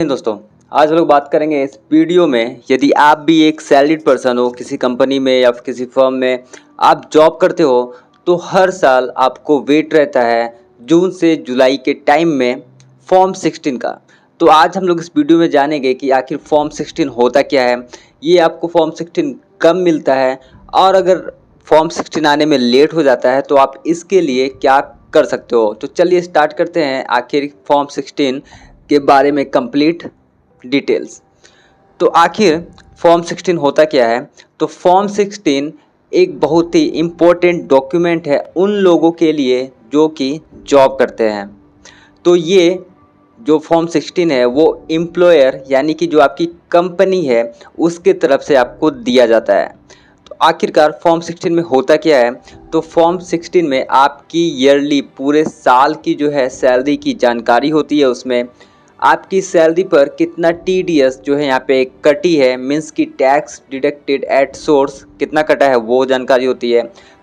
दोस्तों, आज हम लोग बात करेंगे इस वीडियो में। यदि आप भी एक सैलरीड पर्सन हो, किसी कंपनी में या फिर किसी फर्म में आप जॉब करते हो, तो हर साल आपको वेट रहता है जून से जुलाई के टाइम में फॉर्म 16 का। तो आज हम लोग इस वीडियो में जानेंगे कि आखिर फॉर्म 16 होता क्या है, ये आपको फॉर्म 16 कब मिलता है, और अगर फॉर्म 16 आने में लेट हो जाता है तो आप इसके लिए क्या कर सकते हो। तो चलिए स्टार्ट करते हैं आखिर फॉर्म 16 के बारे में कंप्लीट डिटेल्स। तो आखिर फॉर्म 16 होता क्या है। तो फॉर्म 16 एक बहुत ही इम्पोर्टेंट डॉक्यूमेंट है उन लोगों के लिए जो कि जॉब करते हैं। तो ये जो फॉर्म 16 है वो एम्प्लॉयर यानी कि जो आपकी कंपनी है उसके तरफ से आपको दिया जाता है। तो आखिरकार फॉर्म 16 में होता क्या है। तो फॉर्म 16 में आपकी ईयरली पूरे साल की जो है सैलरी की जानकारी होती है। उसमें आपकी सैलरी पर कितना टीडीएस जो है यहाँ पे कटी है, मीन्स की टैक्स डिडक्टेड एट सोर्स कितना कटा है वो जानकारी होती है।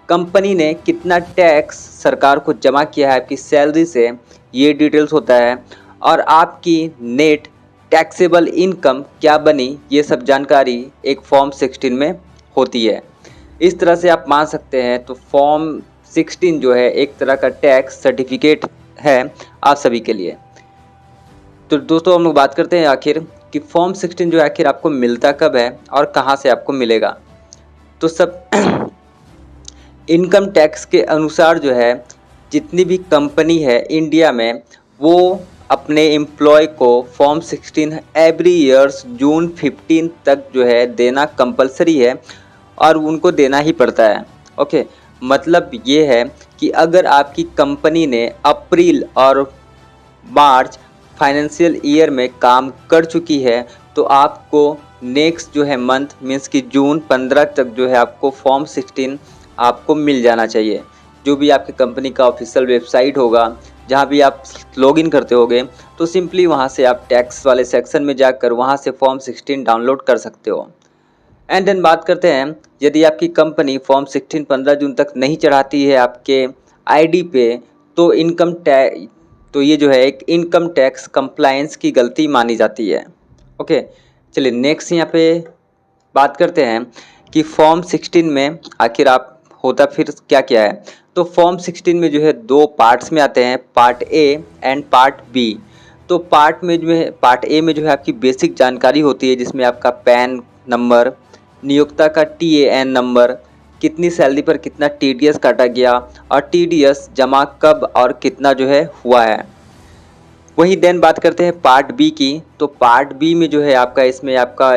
कंपनी ने कितना टैक्स सरकार को जमा किया है आपकी सैलरी से, ये डिटेल्स होता है। और आपकी नेट टैक्सेबल इनकम क्या बनी, ये सब जानकारी एक फॉर्म 16 में होती है। इस तरह से आप मान सकते हैं। तो फॉर्म 16 जो है एक तरह का टैक्स सर्टिफिकेट है आप सभी के लिए। तो दोस्तों हम लोग बात करते हैं आखिर कि फॉर्म 16 जो है आखिर आपको मिलता कब है और कहाँ से आपको मिलेगा। तो सब इनकम टैक्स के अनुसार जो है जितनी भी कंपनी है इंडिया में वो अपने एम्प्लॉय को फॉर्म 16 एवरी ईयर्स जून 15 तक जो है देना कंपलसरी है और उनको देना ही पड़ता है। ओके, मतलब ये है कि अगर आपकी कंपनी ने अप्रैल और मार्च फाइनेंशियल ईयर में काम कर चुकी है तो आपको नेक्स्ट जो है मंथ मीन्स कि जून 15 तक जो है आपको फॉर्म 16 आपको मिल जाना चाहिए। जो भी आपकी कंपनी का ऑफिशियल वेबसाइट होगा जहाँ भी आप लॉगिन करते होगे तो सिंपली वहाँ से आप टैक्स वाले सेक्शन में जाकर वहाँ से फॉर्म 16 डाउनलोड कर सकते हो। एंड देन बात करते हैं, यदि आपकी कंपनी फॉर्म 16 15 जून तक नहीं चढ़ाती है आपके आईडी पे तो तो ये जो है एक इनकम टैक्स कंप्लायंस की गलती मानी जाती है। ओके, चलिए नेक्स्ट यहाँ पे बात करते हैं कि फॉर्म 16 में आखिर आप होता फिर क्या क्या है। तो फॉर्म 16 में जो है दो पार्ट्स में आते हैं, part A and part B. तो पार्ट ए में जो है आपकी बेसिक जानकारी होती है जिसमें आपका पैन नंबर, नियोक्ता का टीएएन नंबर, कितनी सैलरी पर कितना टीडीएस काटा गया और टीडीएस जमा कब और कितना जो है हुआ है। वही देन बात करते हैं पार्ट बी की। तो पार्ट बी में जो है आपका इसमें आपका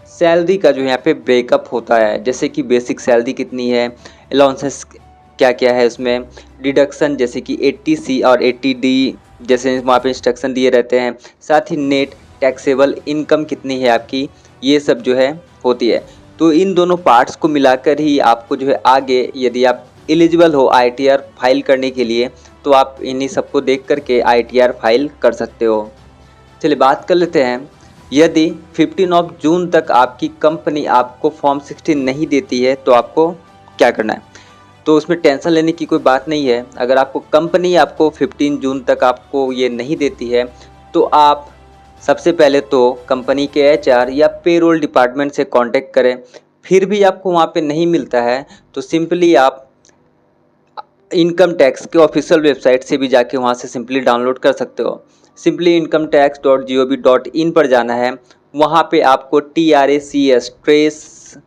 सैलरी का जो यहाँ पे ब्रेकअप होता है, जैसे कि बेसिक सैलरी कितनी है, अलाउंसेस क्या क्या है उसमें, डिडक्शन जैसे कि 80C और 80D जैसे वहाँ पे इंस्ट्रक्शन दिए रहते हैं, साथ ही नेट टैक्सेबल इनकम कितनी है आपकी, ये सब जो है होती है। तो इन दोनों पार्ट्स को मिलाकर ही आपको जो है आगे यदि आप एलिजिबल हो आईटीआर फाइल करने के लिए तो आप इन्हीं सबको देख करके आईटीआर फाइल कर सकते हो। चलिए बात कर लेते हैं, यदि 15 जून तक आपकी कंपनी आपको फॉर्म 16 नहीं देती है तो आपको क्या करना है। तो उसमें टेंशन लेने की कोई बात नहीं है। अगर आपको कंपनी आपको 15 जून तक आपको ये नहीं देती है तो आप सबसे पहले तो कंपनी के एचआर या पेरोल डिपार्टमेंट से कांटेक्ट करें। फिर भी आपको वहाँ पे नहीं मिलता है तो सिंपली आप इनकम टैक्स के ऑफिशियल वेबसाइट से भी जाके वहाँ से सिंपली डाउनलोड कर सकते हो। सिंपली incometax.gov.in पर जाना है, वहाँ पे आपको TRACS ट्रेस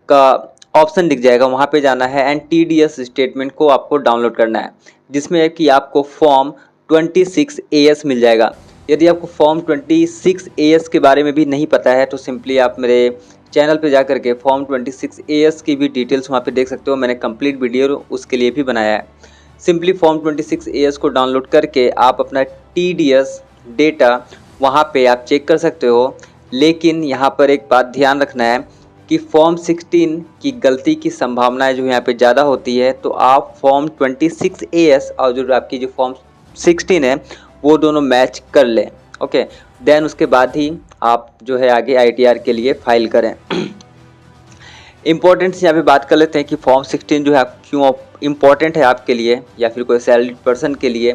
का ऑप्शन दिख जाएगा, वहाँ पे जाना है एंड TDS स्टेटमेंट को आपको डाउनलोड करना है जिसमें कि आपको फॉर्म 26AS मिल जाएगा। यदि आपको फॉर्म 26AS के बारे में भी नहीं पता है तो सिंपली आप मेरे चैनल पे जाकर के फॉर्म 26AS की भी डिटेल्स वहाँ पे देख सकते हो। मैंने कंप्लीट वीडियो उसके लिए भी बनाया है। सिंपली फॉर्म 26AS को डाउनलोड करके आप अपना TDS डेटा वहाँ पे आप चेक कर सकते हो। लेकिन यहाँ पर एक बात ध्यान रखना है कि फॉर्म 16 की गलती की संभावनाएं जो यहाँ पे ज़्यादा होती है, तो आप फॉर्म 26AS और जो आपकी जो फॉर्म 16 है वो दोनों मैच कर लें। ओके, देन उसके बाद ही आप जो है आगे आईटीआर के लिए फाइल करें। इम्पोर्टेंट्स यहाँ पे बात कर लेते हैं कि फॉर्म 16 जो है क्यों इम्पोर्टेंट है आपके लिए या फिर कोई सैलरीड पर्सन के लिए।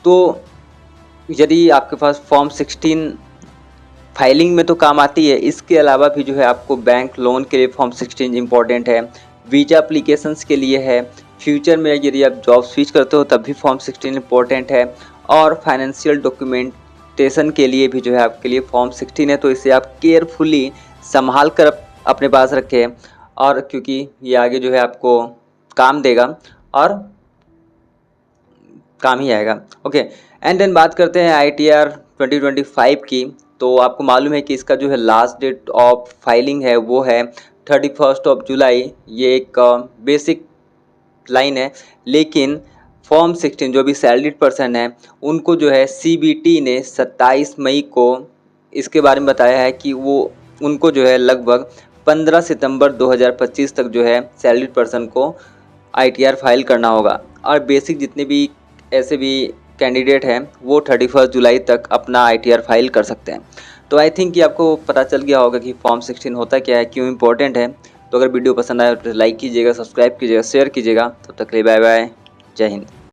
तो यदि आपके पास फॉर्म 16 फाइलिंग में तो काम आती है, इसके अलावा भी जो है आपको बैंक लोन के लिए फॉर्म 16 इम्पॉर्टेंट है, वीज़ा एप्लीकेशंस के लिए है, फ्यूचर में यदि आप जॉब स्विच करते हो तब भी फॉर्म 16 इम्पॉर्टेंट है, और फाइनेंशियल डॉक्यूमेंटेशन के लिए भी जो है आपके लिए फॉर्म 16 है। तो इसे आप केयरफुली संभाल कर अपने पास रखें, और क्योंकि ये आगे जो है आपको काम देगा और काम ही आएगा। ओके, एंड देन बात करते हैं ITR 2025 की। तो आपको मालूम है कि इसका जो है लास्ट डेट ऑफ फाइलिंग है वो है 31 जुलाई। ये एक बेसिक लाइन है, लेकिन फॉर्म 16 जो भी सैलरीड पर्सन है उनको जो है CBT ने 27 मई को इसके बारे में बताया है कि वो उनको जो है लगभग 15 सितंबर 2025 तक जो है सैलरीड पर्सन को ITR फाइल करना होगा, और बेसिक जितने भी ऐसे भी कैंडिडेट हैं वो 31 जुलाई तक अपना ITR फाइल कर सकते हैं। तो आई थिंक कि आपको पता चल गया होगा कि फॉर्म 16 होता क्या है, क्यों इम्पोर्टेंट है। तो अगर वीडियो पसंद आए तो लाइक कीजिएगा, सब्सक्राइब कीजिएगा, शेयर कीजिएगा। तब तक के लिए बाय बाय, जय हिंद।